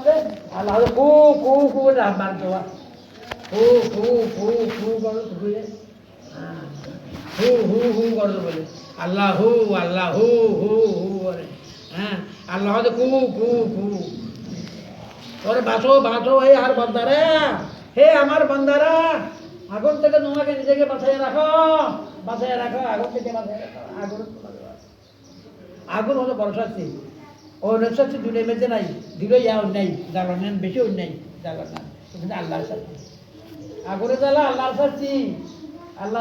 দে আল্লাহ কু কু কু রাখবার দেওয়া হু হু হু হু করো ঘুরে হু হু হু করো বলে আল্লাহ হু হু হু করে হ্যাঁ আল্লাহ কু কু কু তোরে বাঁচো বাঁচো এই আর বন্দারা হে আমার বন্দারা আগুন থেকে তোমাকে নিজেকে বাঁচাইয়ে রাখো আগুন থেকে বাঁচাইয়ে রাখো আগুন হলো বড় শাস্তি ও শাস্তি দুটোই মেঝে নাই দুটোই অন্যায় জ্বালান নেন বেশি অন্যায় জ্বালান না কিন্তু আল্লাহর শাস্তি আগুনে জ্বালা আল্লাহর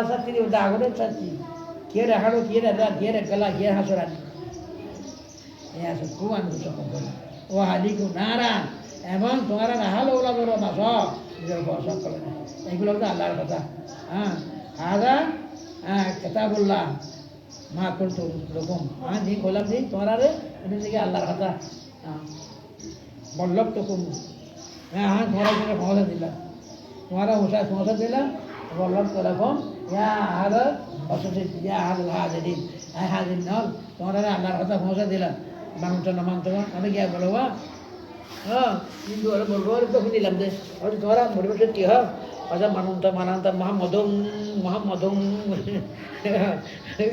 শাস্তি ওটা আগুনের শাস্তি কে রাখালো কে গেলা কে হাসরানি খুব আনন্দ ও হালিকু নারা এবং তোমারা রাহালো ওলা ধরো বাস নিজের বসব করে না এগুলো তো আল্লাহর কথা হ্যাঁ হাজা হ্যাঁ কথা বললাম মা করতো রকম হ্যাঁ দিন বললাম দিন তোমারা রে এটা থেকে আল্লাহর কথা হ্যাঁ বল্লভ তো কম হ্যাঁ হ্যাঁ তোমারা জন্য ক্ষমতা দিলাম তোমারা ক্ষমতা দিলাম বল্লভ তো রকম হাজার অসুস্থ হাজির হ্যাঁ হাজির নল তোমারা আল্লাহর কথা ক্ষমতা দিলাম মানতো না মানতো না আমি গিয়া বলো হ্যাঁ কিন্তু ওরা বলবো তখন দিলাম যে তোরা মোটিভেশন কি হয় আচ্ছা মানান্তা মহাম্মদম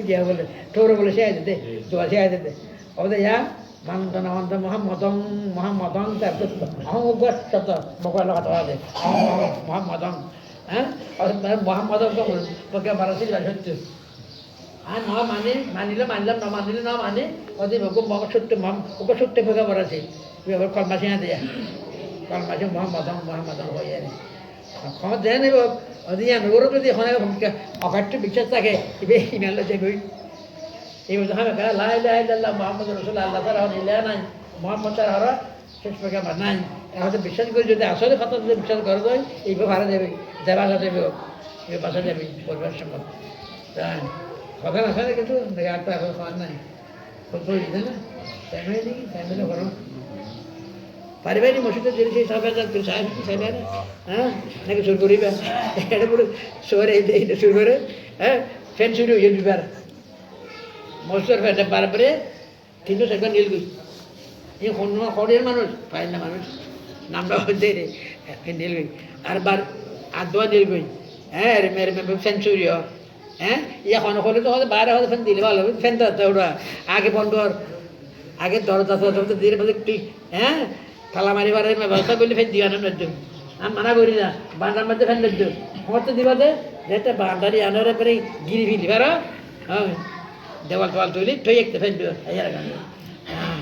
গিয়া বলে তোর বলে সে আইতে দোয়া সে আইতে ওদের ইয়া মানন্ত মহাম্মদম তারপর অহংকার শব্দ মোকাবিলা কথা আছে মহাম্মদম হ্যাঁ মহাম্মদম তোকে বারাসি সত্য আর ন মানিলে মানলাম না মানিলে না মানে ওদের ওকে সত্য ভোগা বারাসি কলমাসি না দেয়া কলমাসি মহাম্মদম হয়ে যায় ক্ষমতা দেয় নেব ওর যদি এখন অকাট্য বিশ্বাস থাকে ইমানলে যাবই এই বলতে হবে লাইল্লাহ মোহাম্মদ রসুল্লাহ আল্লাহ তারা ইলা নাই মোহাম্মদ তার হরা শেষ পেগাম্বার নাই এখন বিশ্বাস করে যদি আসলে কথা যদি বিশ্বাস করে দেয় এইভাবে ভাড়া দেবে দেবা দেবে এই বাসা যাবে পরিবার সঙ্গে তাই কথা আছে না কিন্তু আর তো এখন খাওয়ার নাই তাই না ফ্যামিলি করো পারিবারিক মসজিদের জিনিস এই সব সাহেব হ্যাঁ নাকি শুরু করিবে এটা পুরো শহরে এইটা শুরু করে হ্যাঁ ফ্যান শুরু হয়ে দুবার মসজিদের ফ্যানটা পারপরে কিন্তু সেটা নীলগুই এই খড়ের মানুষ পায় না মানুষ নামটা হচ্ছে রে নীলগুই আর দোয়া নীলগুই হ্যাঁ মেরে ফ্যান চুরি হ্যাঁ এখন হলে তো হয়তো বাইরে হয়তো ফ্যান দিলে ভালো হবে ফ্যান তো ওটা আগে বন্ধ আগে দরজা দিয়ে হ্যাঁ তালা মারিবার ব্যবস্থা করলে ফের দিবা না আমি মানা করি না বান্ডার মধ্যে ফেন দিত আমার তো দিবা দে যেটা বান্ডারি আনার পরে গিরি ফিলি পারো হ্যাঁ দেওয়াল টোয়াল তুলি ঠই একটা ফেন দিও হ্যাঁ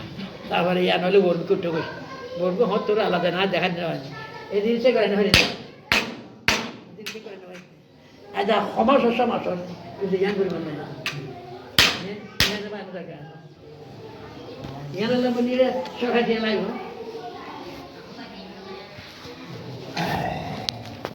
তারপরে ইয়া নইলে বলবি কুট্টু কই বলবো হ্যাঁ তোর আলাদা না দেখা নেওয়া এই জিনিসটা করে না হয়ে আচ্ছা সমাজ কিন্তু ইয়ান পরিমাণ নাই ইয়ান বলিয়ে সকাল দিয়ে লাগবে